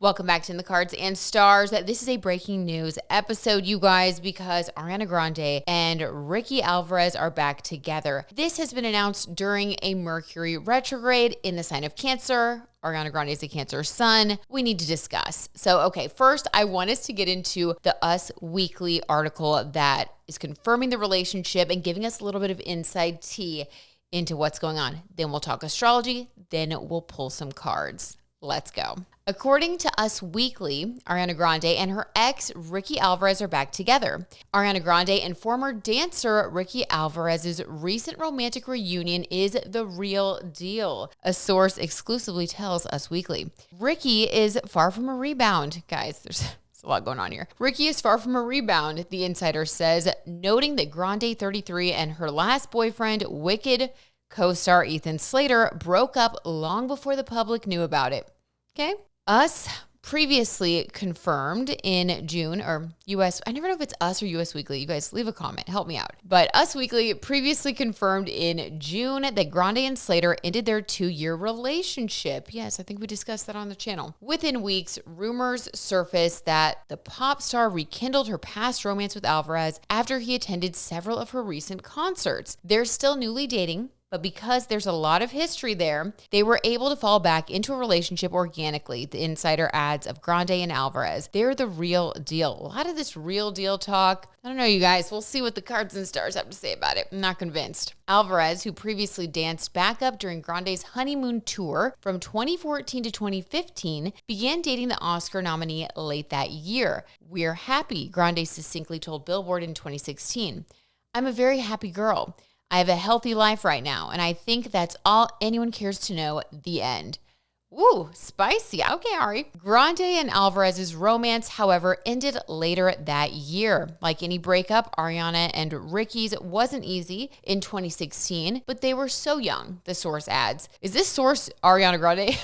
Welcome back to In the Cards and Stars. This is a breaking news episode, you guys, because Ariana Grande and Ricky Alvarez are back together. This has been announced during a Mercury retrograde in the sign of Cancer. Ariana Grande is a Cancer sun. We need to discuss. So, okay, first, I want us to get into the Us Weekly article that is confirming the relationship and giving us a little bit of inside tea into what's going on. Then we'll talk astrology. Then we'll pull some cards. Let's go. According to Us Weekly, Ariana Grande and her ex, Ricky Alvarez, are back together. Ariana Grande and former dancer Ricky Alvarez's recent romantic reunion is the real deal, a source exclusively tells Us Weekly. Ricky is far from a rebound. Guys, there's a lot going on here. Ricky is far from a rebound, the insider says, noting that Grande, 33, and her last boyfriend, Wicked co-star Ethan Slater, broke up long before the public knew about it. Okay? Us previously confirmed in June, or US, I never know if it's Us or US Weekly. You guys leave a comment, help me out. But Us Weekly previously confirmed in June that Grande and Slater ended their 2-year relationship. Yes, I think we discussed that on the channel. Within weeks, rumors surfaced that the pop star rekindled her past romance with Alvarez after he attended several of her recent concerts. They're still newly dating, but because there's a lot of history there, they were able to fall back into a relationship organically, the insider adds of Grande and Alvarez. They're the real deal. A lot of this real deal talk. I don't know, you guys. We'll see what the cards and stars have to say about it. I'm not convinced. Alvarez, who previously danced back up during Grande's honeymoon tour from 2014 to 2015, began dating the Oscar nominee late that year. "We're happy," Grande succinctly told Billboard in 2016. "I'm a very happy girl. I have a healthy life right now, and I think that's all anyone cares to know." The end. Ooh, spicy. Okay, Ari. Grande and Alvarez's romance, however, ended later that year. Like any breakup, Ariana and Ricky's wasn't easy in 2016, but they were so young, the source adds. Is this source Ariana Grande?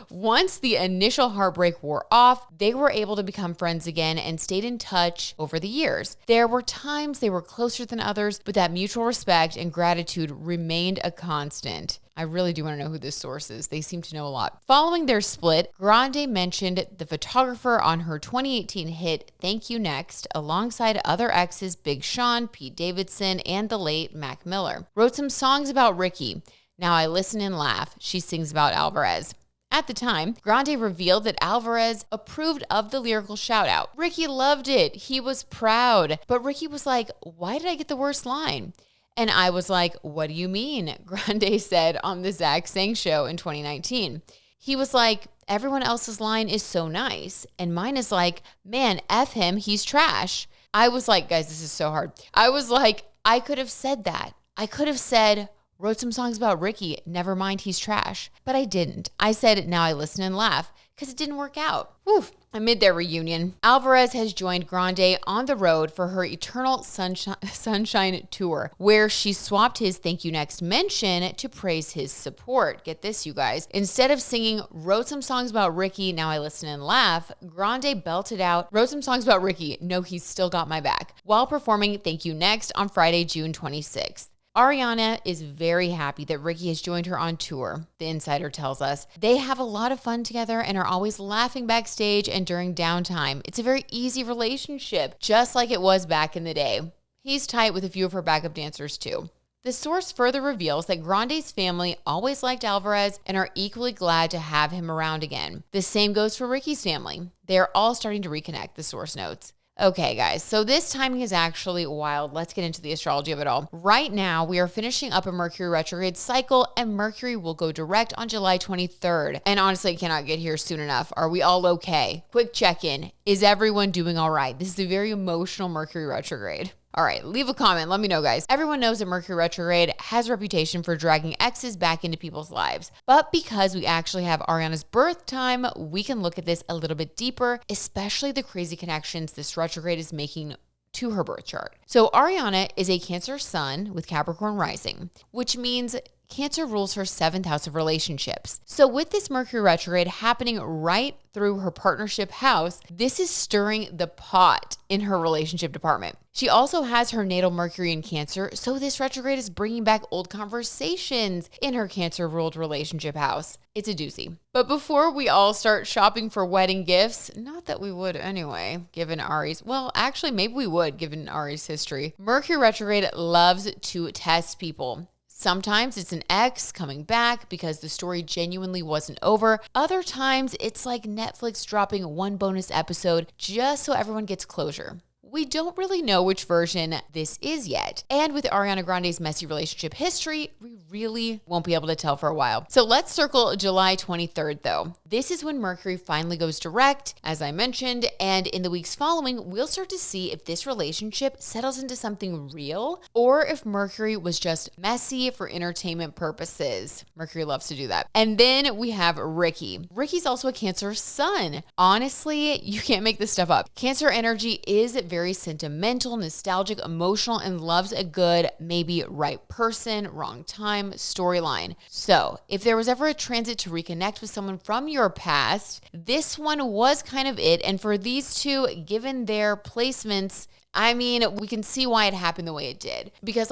Once the initial heartbreak wore off, they were able to become friends again and stayed in touch over the years. There were times they were closer than others, but that mutual respect and gratitude remained a constant. I really do want to know who this source is. They seem to know a lot. Following their split, Grande mentioned the photographer on her 2018 hit Thank You Next, alongside other exes Big Sean, Pete Davidson, and the late Mac Miller. Wrote some songs about Ricky. Now I listen and laugh, she sings about Alvarez. At the time, Grande revealed that Alvarez approved of the lyrical shout-out. Ricky loved it. He was proud. But Ricky was like, "Why did I get the worst line?" And I was like, "What do you mean?" Grande said on the Zach Sang show in 2019. He was like, "Everyone else's line is so nice. And mine is like, man, F him, he's trash." I was like, guys, this is so hard. I was like, I could have said that. I could have said, "Wrote some songs about Ricky, never mind, he's trash." But I didn't. I said, "Now I listen and laugh," because it didn't work out. Woof. Amid their reunion, Alvarez has joined Grande on the road for her Eternal Sunshine tour, where she swapped his Thank You Next mention to praise his support. Get this, you guys. Instead of singing "Wrote some songs about Ricky, now I listen and laugh," Grande belted out "Wrote some songs about Ricky, no, he's still got my back," while performing Thank You Next on Friday, June 26th. Ariana is very happy that Ricky has joined her on tour, the insider tells us. They have a lot of fun together and are always laughing backstage and during downtime. It's a very easy relationship, just like it was back in the day. He's tight with a few of her backup dancers too. The source further reveals that Grande's family always liked Alvarez and are equally glad to have him around again. The same goes for Ricky's family. They are all starting to reconnect, the source notes. Okay, guys, so this timing is actually wild. Let's get into the astrology of it all. Right now, we are finishing up a Mercury retrograde cycle, and Mercury will go direct on July 23rd. And honestly, it cannot get here soon enough. Are we all okay? Quick check-in. Is everyone doing all right? This is a very emotional Mercury retrograde. All right, leave a comment. Let me know, guys. Everyone knows that Mercury retrograde has a reputation for dragging exes back into people's lives. But because we actually have Ariana's birth time, we can look at this a little bit deeper, especially the crazy connections this retrograde is making to her birth chart. So Ariana is a Cancer sun with Capricorn rising, which means Cancer rules her 7th house of relationships. So with this Mercury retrograde happening right through her partnership house, this is stirring the pot in her relationship department. She also has her natal Mercury in Cancer, so this retrograde is bringing back old conversations in her Cancer-ruled relationship house. It's a doozy. But before we all start shopping for wedding gifts, not that we would anyway, given Ari's, well, actually, maybe we would, given Ari's history. Mercury retrograde loves to test people. Sometimes it's an ex coming back because the story genuinely wasn't over. Other times it's like Netflix dropping one bonus episode just so everyone gets closure. We don't really know which version this is yet. And with Ariana Grande's messy relationship history, we really won't be able to tell for a while. So let's circle July 23rd though. This is when Mercury finally goes direct, as I mentioned, and in the weeks following, we'll start to see if this relationship settles into something real or if Mercury was just messy for entertainment purposes. Mercury loves to do that. And then we have Ricky. Ricky's also a Cancer sun. Honestly, you can't make this stuff up. Cancer energy is very sentimental, nostalgic, emotional, and loves a good, maybe right person, wrong time storyline. So if there was ever a transit to reconnect with someone from your past, this one was kind of it. And for these two, given their placements, I mean, we can see why it happened the way it did. Because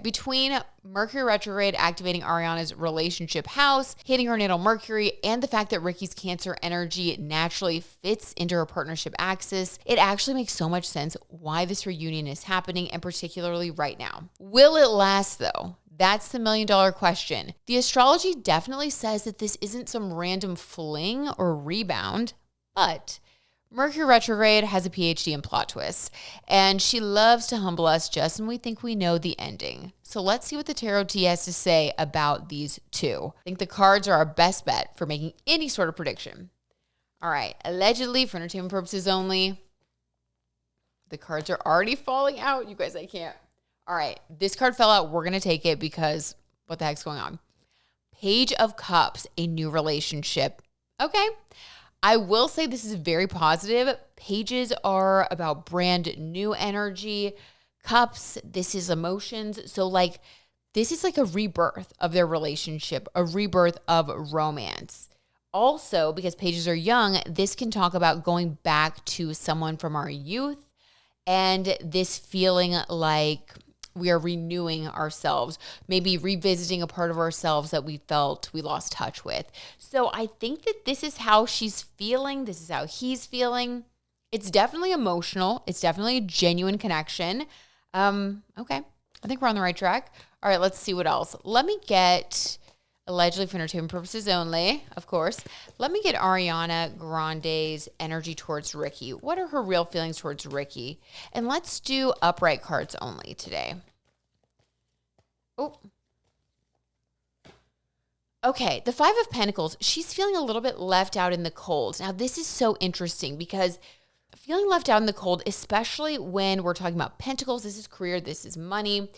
between Mercury retrograde activating Ariana's relationship house, hitting her natal Mercury, and the fact that Ricky's Cancer energy naturally fits into her partnership axis, it actually makes so much sense why this reunion is happening, and particularly right now. Will it last though? That's the $1,000,000 question. The astrology definitely says that this isn't some random fling or rebound, but Mercury retrograde has a PhD in plot twists, and she loves to humble us just when we think we know the ending. So let's see what the Tarot T has to say about these two. I think the cards are our best bet for making any sort of prediction. All right, allegedly, for entertainment purposes only. The cards are already falling out. You guys, I can't. All right, this card fell out. We're going to take it because what the heck's going on? Page of Cups, a new relationship. Okay. I will say this is very positive. Pages are about brand new energy. Cups, this is emotions. So this is like a rebirth of their relationship, a rebirth of romance. Also, because pages are young, this can talk about going back to someone from our youth and this feeling like we are renewing ourselves, maybe revisiting a part of ourselves that we felt we lost touch with. So I think that this is how she's feeling. This is how he's feeling. It's definitely emotional. It's definitely a genuine connection. Okay. I think we're on the right track. All right, let's see what else. Let me get, allegedly for entertainment purposes only, of course, let me get Ariana Grande's energy towards Ricky. What are her real feelings towards Ricky? And let's do upright cards only today. Oh. Okay, the Five of Pentacles, she's feeling a little bit left out in the cold. Now, this is so interesting because feeling left out in the cold, especially when we're talking about pentacles, this is career, this is money.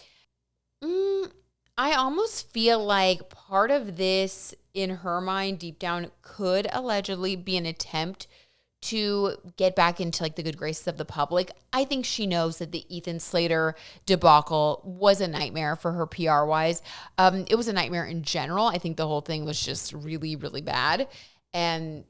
I almost feel like part of this in her mind, deep down, could allegedly be an attempt to get back into the good graces of the public. I think she knows that the Ethan Slater debacle was a nightmare for her PR wise. It was a nightmare in general. I think the whole thing was just really, really bad. And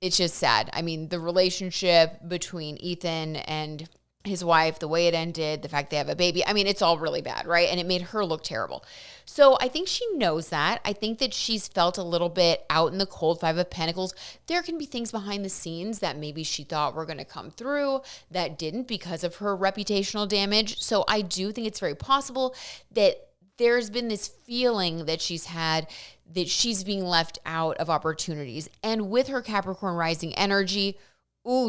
it's just sad. I mean, the relationship between Ethan and his wife, the way it ended, the fact they have a baby, I mean, it's all really bad, right? And it made her look terrible. So I think she knows that. I think that she's felt a little bit out in the cold, Five of Pentacles. There can be things behind the scenes that maybe she thought were going to come through that didn't because of her reputational damage. So I do think it's very possible that there's been this feeling that she's had that she's being left out of opportunities. And with her Capricorn rising energy,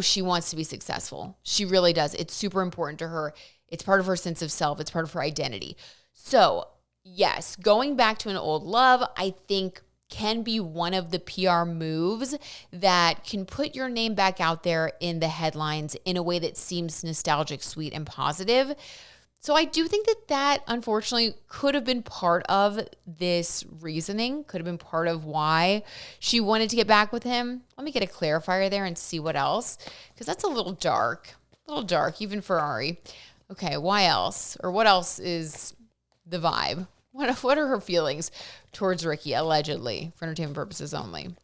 she wants to be successful. She really does. It's super important to her. It's part of her sense of self. It's part of her identity. So yes, going back to an old love, I think can be one of the PR moves that can put your name back out there in the headlines in a way that seems nostalgic, sweet, and positive. So I do think that unfortunately could have been part of this reasoning, could have been part of why she wanted to get back with him. Let me get a clarifier there and see what else, because that's a little dark even for Ari. Okay, why else? Or what else is the vibe? What are her feelings towards Ricky, allegedly, for entertainment purposes only?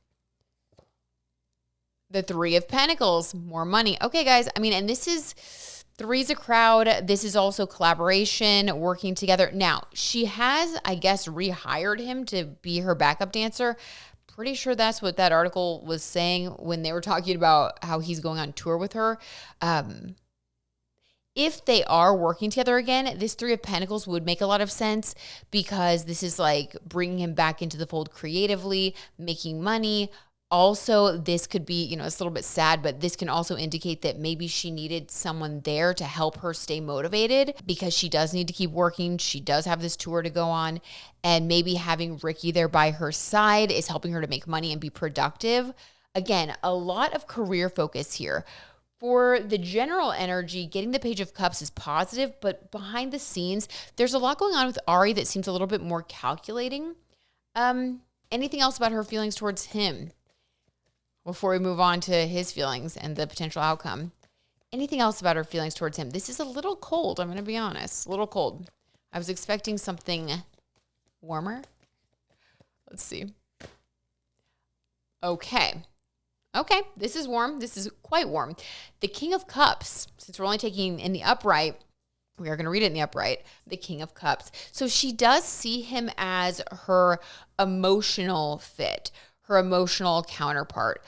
The Three of Pentacles, more money. Okay, guys, I mean, and this is, three's a crowd. This is also collaboration, working together. Now, she has, I guess, rehired him to be her backup dancer. Pretty sure that's what that article was saying when they were talking about how he's going on tour with her. If they are working together again, this Three of Pentacles would make a lot of sense because this is like bringing him back into the fold creatively, making money. Also, this could be, it's a little bit sad, but this can also indicate that maybe she needed someone there to help her stay motivated because she does need to keep working. She does have this tour to go on, and maybe having Ricky there by her side is helping her to make money and be productive. Again, a lot of career focus here. For the general energy, getting the Page of Cups is positive, but behind the scenes, there's a lot going on with Ari that seems a little bit more calculating. Anything else about her feelings towards him before we move on to his feelings and the potential outcome? Anything else about her feelings towards him? This is a little cold, I'm going to be honest. A little cold. I was expecting something warmer. Let's see. Okay, this is warm. This is quite warm. The King of Cups, since we're only taking in the upright, we are going to read it in the upright, the King of Cups. So she does see him as her emotional fit, her emotional counterpart.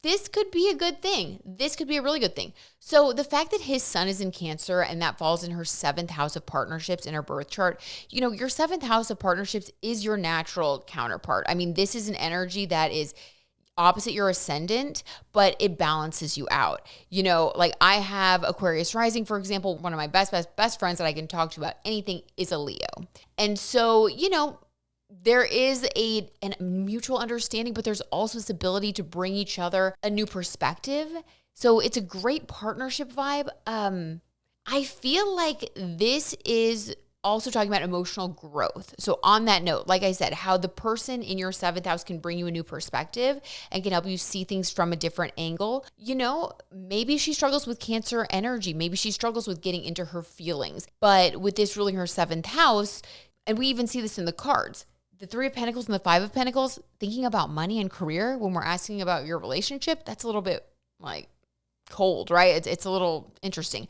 This could be a good thing. This could be a really good thing. So the fact that his sun is in Cancer and that falls in her 7th house of partnerships in her birth chart, your 7th house of partnerships is your natural counterpart. I mean, this is an energy that is opposite your ascendant, but it balances you out. Like I have Aquarius rising, for example. One of my best friends that I can talk to about anything is a Leo. And so, there is a mutual understanding, but there's also this ability to bring each other a new perspective. So it's a great partnership vibe. I feel like this is also talking about emotional growth. So on that note, like I said, how the person in your 7th house can bring you a new perspective and can help you see things from a different angle. Maybe she struggles with Cancer energy. Maybe she struggles with getting into her feelings. But with this ruling her 7th house, and we even see this in the cards, the Three of Pentacles and the Five of Pentacles, thinking about money and career when we're asking about your relationship, that's a little bit like cold, right? It's a little interesting.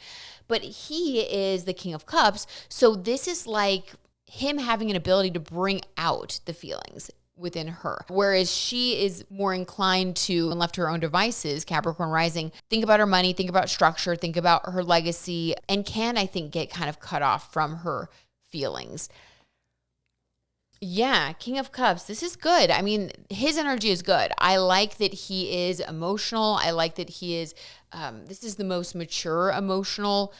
But he is the King of Cups. So this is like him having an ability to bring out the feelings within her. Whereas she is more inclined to, and left to her own devices, Capricorn rising, think about her money, think about structure, think about her legacy, and can, I think, get kind of cut off from her feelings. Yeah, King of Cups. This is good. I mean, his energy is good. I like that he is emotional. I like that he is, this is the most mature emotional,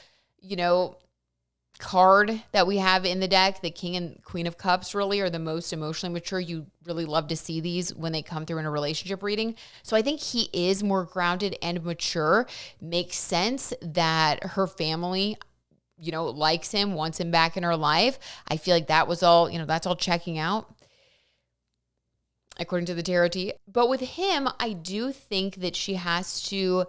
card that we have in the deck. The King and Queen of Cups really are the most emotionally mature. You really love to see these when they come through in a relationship reading. So I think he is more grounded and mature. Makes sense that her family, likes him, wants him back in her life. I feel like that was all, that's all checking out according to the tarot tea. But with him, I do think that she has to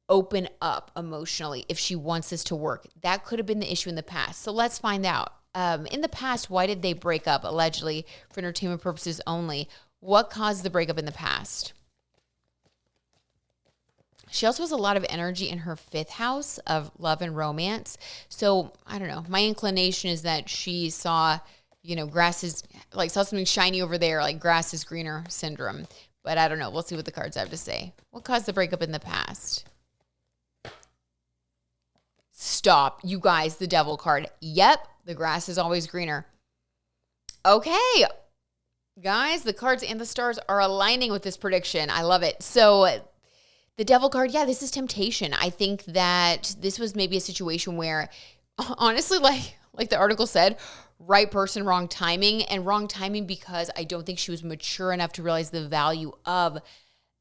open up emotionally if she wants this to work. That could have been the issue in the past. So let's find out. In the past, why did they break up, allegedly, for entertainment purposes only? What caused the breakup in the past? She also has a lot of energy in her 5th house of love and romance. So I don't know. My inclination is that she saw, saw something shiny over there, like grass is greener syndrome. But I don't know. We'll see what the cards have to say. What caused the breakup in the past? Stop. You guys, the Devil card. Yep. The grass is always greener. Okay. Guys, the cards and the stars are aligning with this prediction. I love it. So the Devil card, yeah, this is temptation. I think that this was maybe a situation where, honestly, like the article said, right person, wrong timing. And wrong timing because I don't think she was mature enough to realize the value of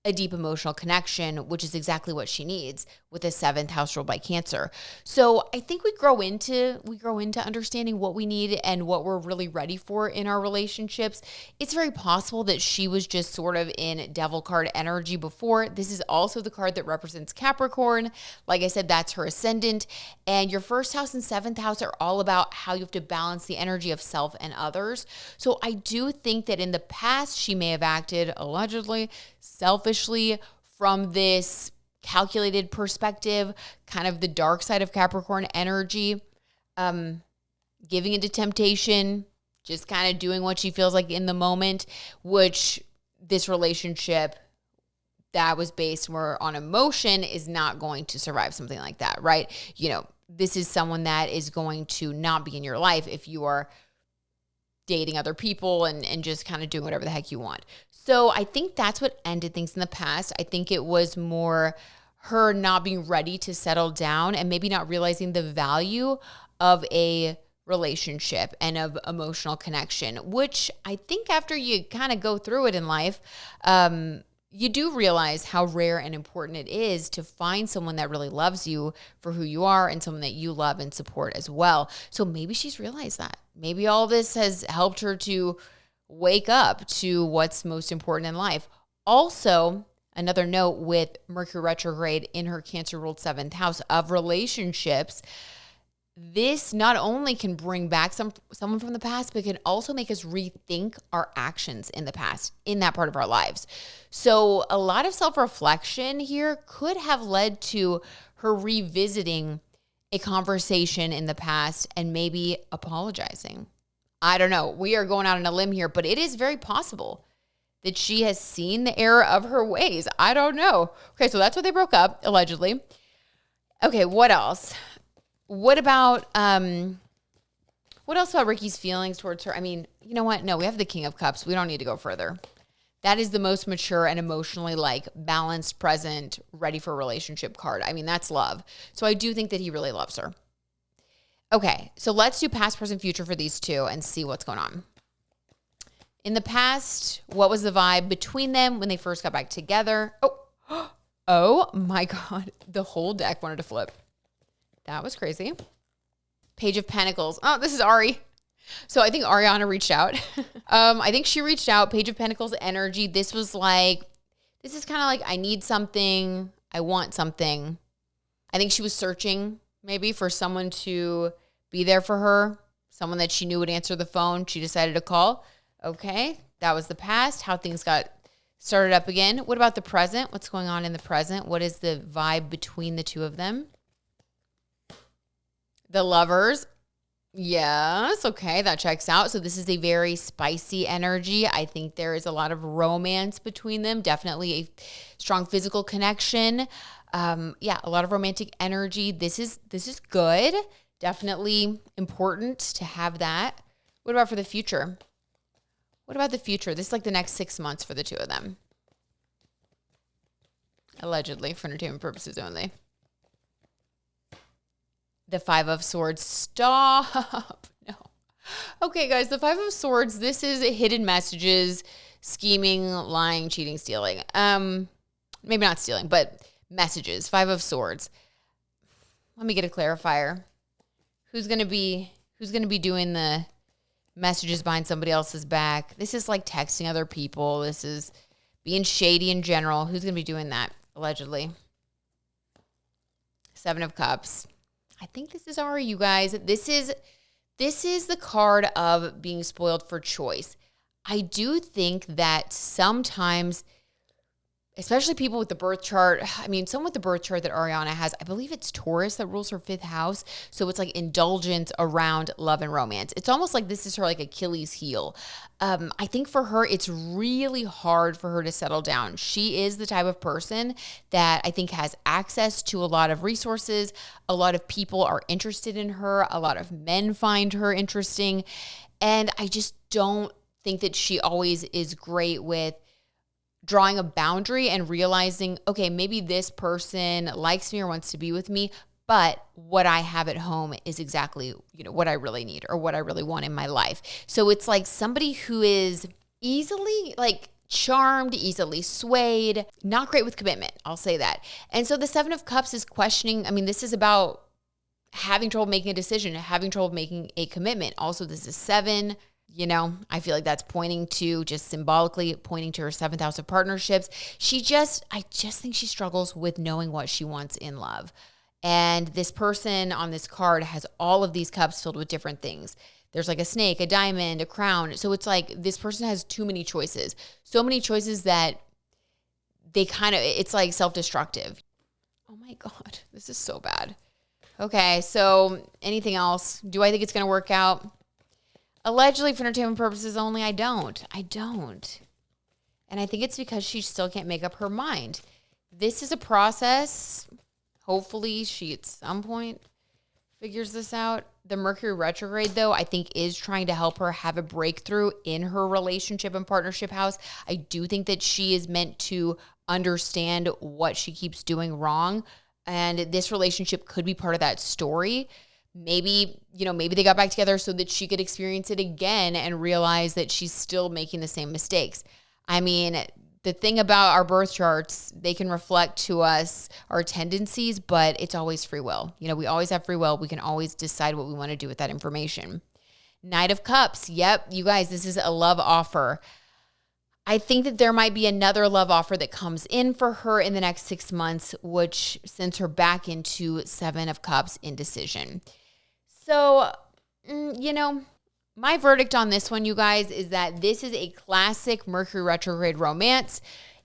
a deep emotional connection, which is exactly what she needs with a 7th house ruled by Cancer. So I think we grow into understanding what we need and what we're really ready for in our relationships. It's very possible that she was just sort of in devil card energy before. This is also the card that represents Capricorn. Like I said, that's her ascendant. And your 1st house and 7th house are all about how you have to balance the energy of self and others. So I do think that in the past, she may have acted allegedly selfishly from this calculated perspective, kind of the dark side of Capricorn energy, giving into temptation, just kind of doing what she feels like in the moment, which this relationship that was based more on emotion is not going to survive something like that, right? You know, this is someone that is going to not be in your life if you are dating other people and just kind of doing whatever the heck you want. So I think that's what ended things in the past. I think it was more her not being ready to settle down and maybe not realizing the value of a relationship and of emotional connection, which I think after you kind of go through it in life, you do realize how rare and important it is to find someone that really loves you for who you are and someone that you love and support as well. So maybe she's realized that. Maybe all this has helped her to wake up to what's most important in life. Also, another note with Mercury retrograde in her Cancer ruled 7th house of relationships, this not only can bring back someone from the past, but can also make us rethink our actions in the past, in that part of our lives. So a lot of self-reflection here could have led to her revisiting a conversation in the past and maybe apologizing. I don't know. We are going out on a limb here, but it is very possible that she has seen the error of her ways. I don't know. Okay, so that's why they broke up, allegedly. Okay, what else? What else about Ricky's feelings towards her? I mean, you know what? No, we have the King of Cups. We don't need to go further. That is the most mature and emotionally balanced, present, ready for a relationship card. I mean, that's love. So I do think that he really loves her. Okay, so let's do past, present, future for these two and see what's going on. In the past, what was the vibe between them when they first got back together? Oh my God. The whole deck wanted to flip. That was crazy. Page of Pentacles. Oh, this is Ari. So I think Ariana reached out. I think she reached out. Page of Pentacles energy. This is kind of like, I need something. I want something. I think she was searching maybe for someone to be there for her. Someone that she knew would answer the phone. She decided to call. Okay. That was the past. How things got started up again. What about the present? What's going on in the present? What is the vibe between the two of them? The Lovers. Yes. Okay. That checks out. So this is a very spicy energy. I think there is a lot of romance between them. Definitely a strong physical connection. A lot of romantic energy. This is good. Definitely important to have that. What about for the future? What about the future? This is like the next 6 months for the two of them. Allegedly, for entertainment purposes only. The 5 of Swords. Stop. No. Okay, guys, the 5 of Swords, this is hidden messages, scheming, lying, cheating, stealing. Maybe not stealing, but messages. 5 of Swords. Let me get a clarifier. Who's going to be doing the messages behind somebody else's back? This is like texting other people. This is being shady in general. Who's going to be doing that, allegedly? 7 of Cups. I think this is Ari, you guys. This is the card of being spoiled for choice. I do think that sometimes, especially people with the birth chart, I mean, someone with the birth chart that Ariana has, I believe it's Taurus that rules her 5th house. So it's like indulgence around love and romance. It's almost like this is her like Achilles heel. I think for her, it's really hard for her to settle down. She is the type of person that I think has access to a lot of resources. A lot of people are interested in her. A lot of men find her interesting. And I just don't think that she always is great with drawing a boundary and realizing, okay, maybe this person likes me or wants to be with me, but what I have at home is exactly, what I really need or what I really want in my life. So it's like somebody who is easily charmed, easily swayed, not great with commitment. I'll say that. And so the Seven of Cups is questioning. I mean, this is about having trouble making a decision, having trouble making a commitment. Also, this is 7. You know, I feel like that's pointing to, just symbolically pointing to her 7th house of partnerships. I just think she struggles with knowing what she wants in love. And this person on this card has all of these cups filled with different things. There's like a snake, a diamond, a crown. So it's like this person has too many choices. So many choices that it's like self-destructive. Oh my God, this is so bad. Okay, so anything else? Do I think it's going to work out? Allegedly for entertainment purposes only, I don't. And I think it's because she still can't make up her mind. This is a process. Hopefully she at some point figures this out. The Mercury retrograde, though, I think is trying to help her have a breakthrough in her relationship and partnership house. I do think that she is meant to understand what she keeps doing wrong. And this relationship could be part of that story. Maybe they got back together so that she could experience it again and realize that she's still making the same mistakes. I mean, the thing about our birth charts, they can reflect to us our tendencies, but it's always free will. We always have free will. We can always decide what we want to do with that information. Knight of Cups. Yep, you guys, this is a love offer. I think that there might be another love offer that comes in for her in the next 6 months, which sends her back into 7 of Cups, indecision. So, my verdict on this one, you guys, is that this is a classic Mercury retrograde romance.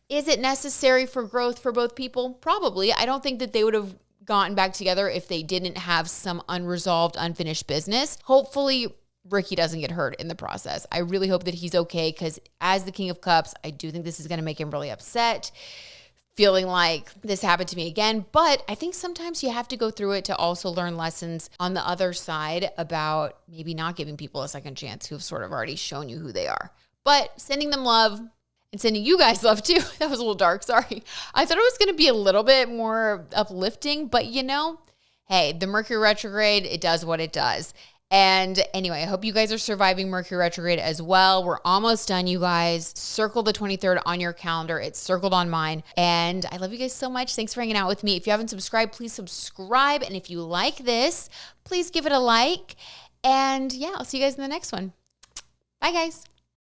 Is it necessary for growth for both people? Probably. I don't think that they would have gotten back together if they didn't have some unresolved, unfinished business. Hopefully, Ricky doesn't get hurt in the process. I really hope that he's okay, because as the King of Cups, I do think this is going to make him really upset, feeling like this happened to me again. But I think sometimes you have to go through it to also learn lessons on the other side about maybe not giving people a second chance who have sort of already shown you who they are. But sending them love and sending you guys love too. That was a little dark, sorry. I thought it was going to be a little bit more uplifting, but hey, the Mercury retrograde, it does what it does. And anyway, I hope you guys are surviving Mercury retrograde as well. We're almost done, you guys. Circle the 23rd on your calendar. It's circled on mine. And I love you guys so much. Thanks for hanging out with me. If you haven't subscribed, please subscribe. And if you like this, please give it a like. And yeah, I'll see you guys in the next one. Bye, guys.